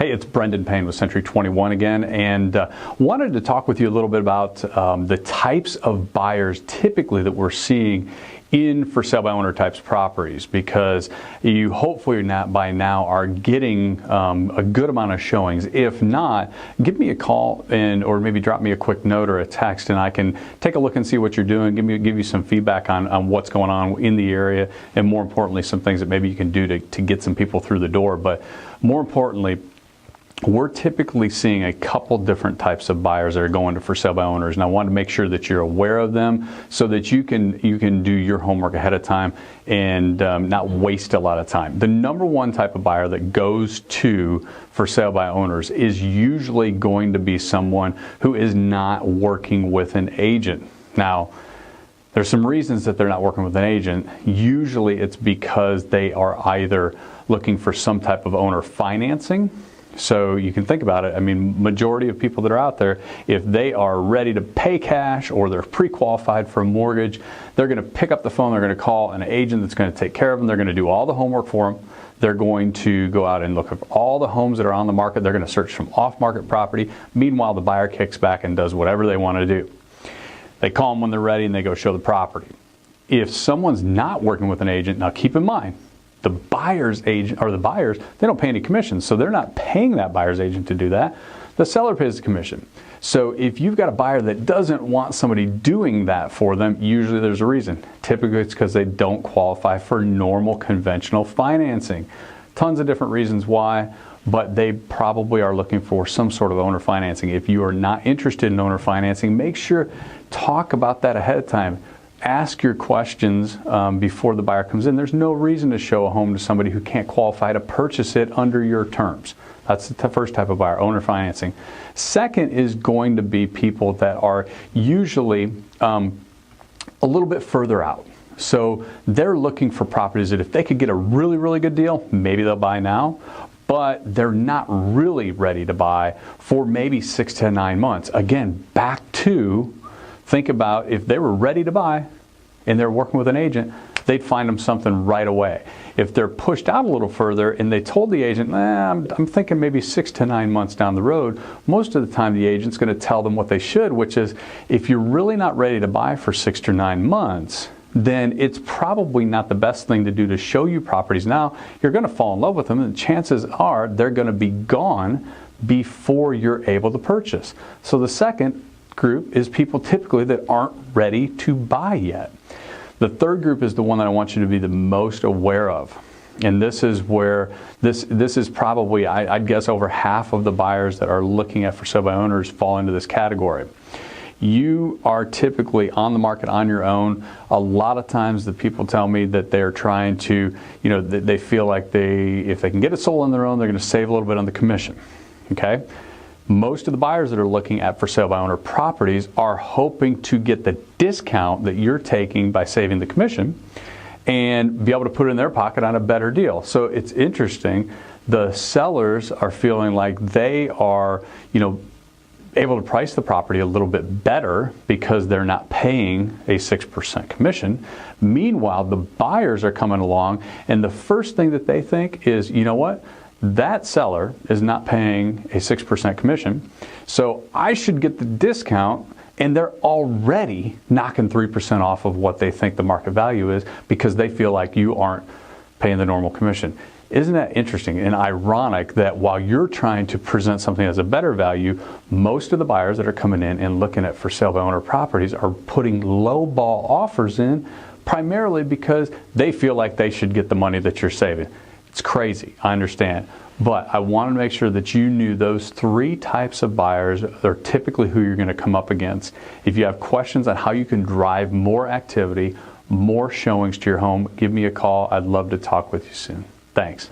Hey, it's Brendon Payne with Century 21 again, and wanted to talk with you a little bit about the types of buyers typically that we're seeing in for sale by owner types properties, because you hopefully not by now are getting a good amount of showings. If not, give me a call or maybe drop me a quick note or a text, and I can take a look and see what you're doing, give you some feedback on what's going on in the area, and more importantly, some things that maybe you can do to get some people through the door. But more importantly, we're typically seeing a couple different types of buyers that are going to for sale by owners, and I want to make sure that you're aware of them so that you can do your homework ahead of time and not waste a lot of time. The number one type of buyer that goes to for sale by owners is usually going to be someone who is not working with an agent. Now, there's some reasons that they're not working with an agent. Usually it's because they are either looking for some type of owner financing. So you can think about it. I mean, majority of people that are out there, if they are ready to pay cash or they're pre-qualified for a mortgage, they're going to pick up the phone, they're going to call an agent that's going to take care of them, they're going to do all the homework for them, they're going to go out and look at all the homes that are on the market, they're going to search from off-market property. Meanwhile, the buyer kicks back and does whatever they want to do. They call them when they're ready and they go show the property. If someone's not working with an agent, now keep in mind, the buyer's agent or the buyers, they don't pay any commissions, so they're not paying that buyer's agent to do that. The seller pays the commission. So if you've got a buyer that doesn't want somebody doing that for them, usually there's a reason. Typically it's because they don't qualify for normal conventional financing. Tons of different reasons why, but they probably are looking for some sort of owner financing. If you are not interested in owner financing, make sure talk about that ahead of time. Ask your questions before the buyer comes in. There's no reason to show a home to somebody who can't qualify to purchase it under your terms. That's the first type of buyer, owner financing. Second is going to be people that are usually a little bit further out. So they're looking for properties that if they could get a really, really good deal, maybe they'll buy now, but they're not really ready to buy for maybe 6 to 9 months. Again, back to think about if they were ready to buy and they're working with an agent, they'd find them something right away. If they're pushed out a little further and they told the agent, I'm thinking maybe 6 to 9 months down the road, most of the time the agent's going to tell them what they should, which is if you're really not ready to buy for 6 to 9 months, then it's probably not the best thing to do to show you properties now. You're going to fall in love with them, and chances are they're going to be gone before you're able to purchase. So the second group is people typically that aren't ready to buy yet. The third group is the one that I want you to be the most aware of. And this is where this is probably, I'd guess, over half of the buyers that are looking at for sale by owners fall into this category. You are typically on the market on your own. A lot of times the people tell me that they're trying to, they feel like if they can get it sold on their own, they're going to save a little bit on the commission. Okay? Most of the buyers that are looking at for sale by owner properties are hoping to get the discount that you're taking by saving the commission and be able to put it in their pocket on a better deal. So it's interesting. The sellers are feeling like they are, able to price the property a little bit better because they're not paying a 6% commission. Meanwhile, the buyers are coming along, and the first thing that they think is, you know what? That seller is not paying a 6% commission, so I should get the discount, and they're already knocking 3% off of what they think the market value is because they feel like you aren't paying the normal commission. Isn't that interesting and ironic that while you're trying to present something as a better value, most of the buyers that are coming in and looking at for sale by owner properties are putting low ball offers in primarily because they feel like they should get the money that you're saving. It's crazy, I understand. But I want to make sure that you knew those three types of buyers are typically who you're going to come up against. If you have questions on how you can drive more activity, more showings to your home, give me a call. I'd love to talk with you soon. Thanks.